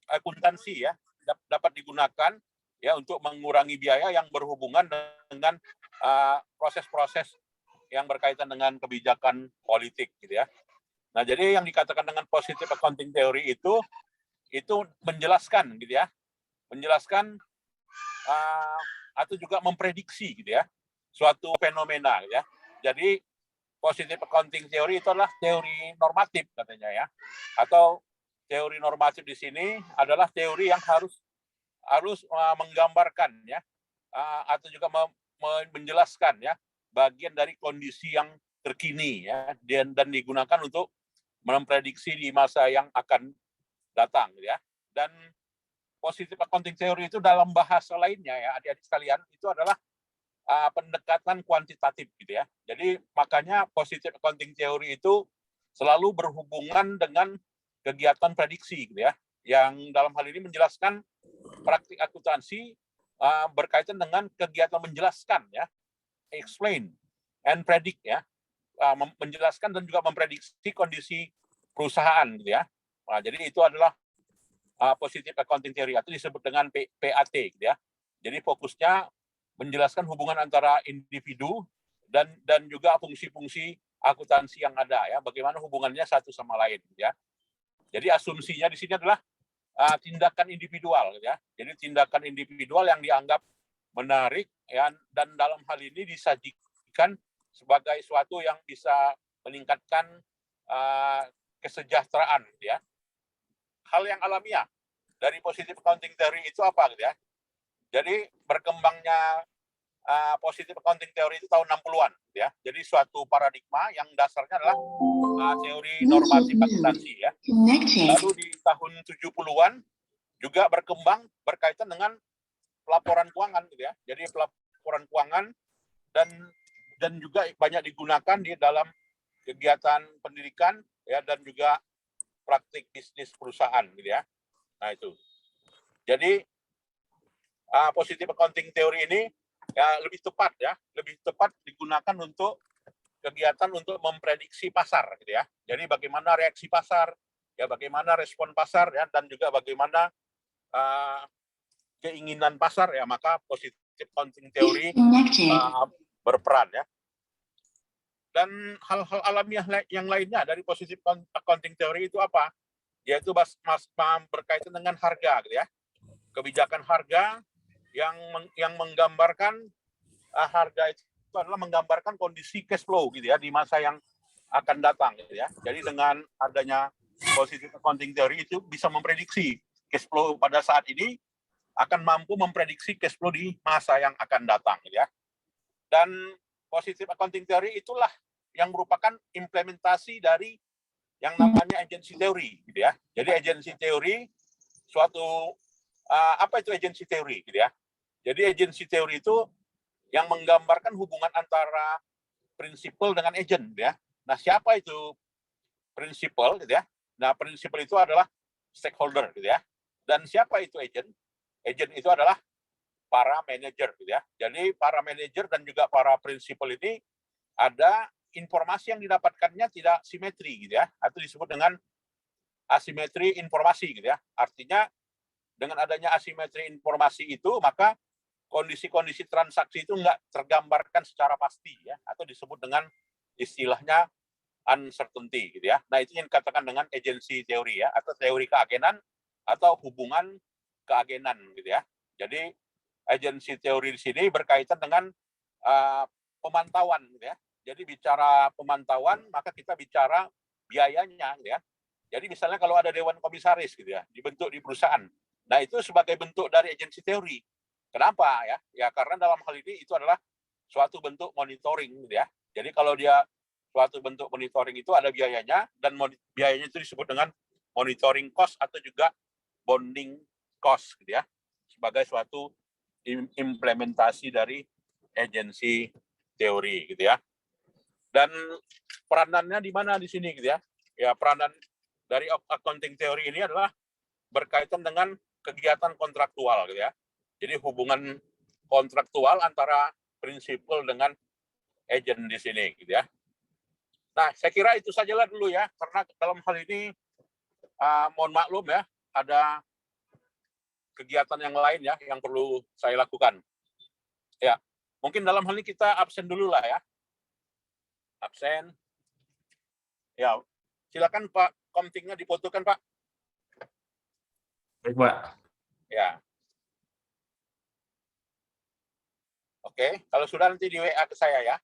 akuntansi ya dapat digunakan ya untuk mengurangi biaya yang berhubungan dengan proses-proses yang berkaitan dengan kebijakan politik gitu ya. Nah, jadi yang dikatakan dengan positive accounting theory itu menjelaskan gitu ya, menjelaskan atau juga memprediksi gitu ya suatu fenomena gitu ya. Jadi positive accounting theory itu adalah teori normatif katanya ya, atau teori normatif di sini adalah teori yang harus menggambarkan ya atau juga menjelaskan ya bagian dari kondisi yang terkini ya dan digunakan untuk memprediksi di masa yang akan datang ya. Dan positive accounting theory itu dalam bahasa lainnya ya adik-adik sekalian itu adalah pendekatan kuantitatif gitu ya. Jadi makanya positive accounting theory itu selalu berhubungan dengan kegiatan prediksi gitu ya. Yang dalam hal ini menjelaskan praktik akuntansi berkaitan dengan kegiatan menjelaskan ya, explain and predict ya, menjelaskan dan juga memprediksi kondisi perusahaan gitu ya. Nah, jadi itu adalah positive accounting theory atau disebut dengan PAT gitu ya. Jadi fokusnya menjelaskan hubungan antara individu dan juga fungsi-fungsi akuntansi yang ada ya, bagaimana hubungannya satu sama lain gitu ya. Jadi asumsinya di sini adalah tindakan individual ya. Jadi tindakan individual yang dianggap menarik ya, dan dalam hal ini disajikan sebagai suatu yang bisa meningkatkan kesejahteraan ya. Hal yang alamiah dari positive accounting theory itu apa gitu ya. Jadi berkembangnya positive accounting theory itu tahun 60-an ya. Jadi suatu paradigma yang dasarnya adalah teori normatif akuntansi ya. Lalu di tahun 70-an juga berkembang berkaitan dengan pelaporan keuangan gitu ya. Jadi pelaporan keuangan dan juga banyak digunakan di dalam kegiatan pendidikan ya dan juga praktik bisnis perusahaan gitu ya. Nah itu. Jadi positive accounting theory ini ya lebih tepat digunakan untuk kegiatan untuk memprediksi pasar gitu ya. Jadi bagaimana reaksi pasar, ya bagaimana respon pasar ya dan juga bagaimana keinginan pasar ya, maka positive accounting theory berperan ya. Dan hal-hal alamiah yang lainnya dari positive accounting theory itu apa? Yaitu berkaitan dengan harga gitu ya. Kebijakan harga yang menggambarkan harga itu adalah menggambarkan kondisi cash flow gitu ya di masa yang akan datang gitu ya. Jadi dengan adanya positive accounting theory itu bisa memprediksi cash flow pada saat ini akan mampu memprediksi cash flow di masa yang akan datang gitu ya. Dan positive accounting theory itulah yang merupakan implementasi dari yang namanya agency theory gitu ya. Jadi agency theory suatu apa itu agency theory gitu ya. Jadi agency theory itu yang menggambarkan hubungan antara prinsipal dengan agent ya. Nah, siapa itu prinsipal gitu ya? Nah, prinsipal itu adalah stakeholder gitu ya. Dan siapa itu agent? Agent itu adalah para manajer gitu ya. Jadi para manajer dan juga para prinsipal ini ada informasi yang didapatkannya tidak simetri gitu ya, atau disebut dengan asimetri informasi gitu ya. Artinya dengan adanya asimetri informasi itu maka kondisi-kondisi transaksi itu nggak tergambarkan secara pasti ya, atau disebut dengan istilahnya uncertainty gitu ya. Nah, itu yang dikatakan dengan agency teori ya, atau teori keagenan atau hubungan keagenan gitu ya. Jadi agency teori di sini berkaitan dengan pemantauan gitu ya. Jadi bicara pemantauan maka kita bicara biayanya gitu ya. Jadi misalnya kalau ada dewan komisaris gitu ya, dibentuk di perusahaan. Nah, itu sebagai bentuk dari agency teori. Kenapa ya? Ya karena dalam hal ini itu adalah suatu bentuk monitoring gitu ya. Jadi kalau dia suatu bentuk monitoring itu ada biayanya, dan biayanya itu disebut dengan monitoring cost atau juga bonding cost gitu ya. Sebagai suatu implementasi dari agency teori gitu ya. Dan peranannya di mana di sini gitu ya? Ya peranan dari accounting teori ini adalah berkaitan dengan kegiatan kontraktual gitu ya. Jadi hubungan kontraktual antara prinsipal dengan agent di sini gitu ya. Nah, saya kira itu sajalah dulu ya, karena dalam hal ini mohon maklum ya, ada kegiatan yang lain ya yang perlu saya lakukan. Ya, mungkin dalam hal ini kita absen dulu lah ya. Absen. Ya, silakan Pak Komtingnya difotokan Pak. Baik, Pak. Ya. Oke, kalau sudah nanti di WA ke saya ya.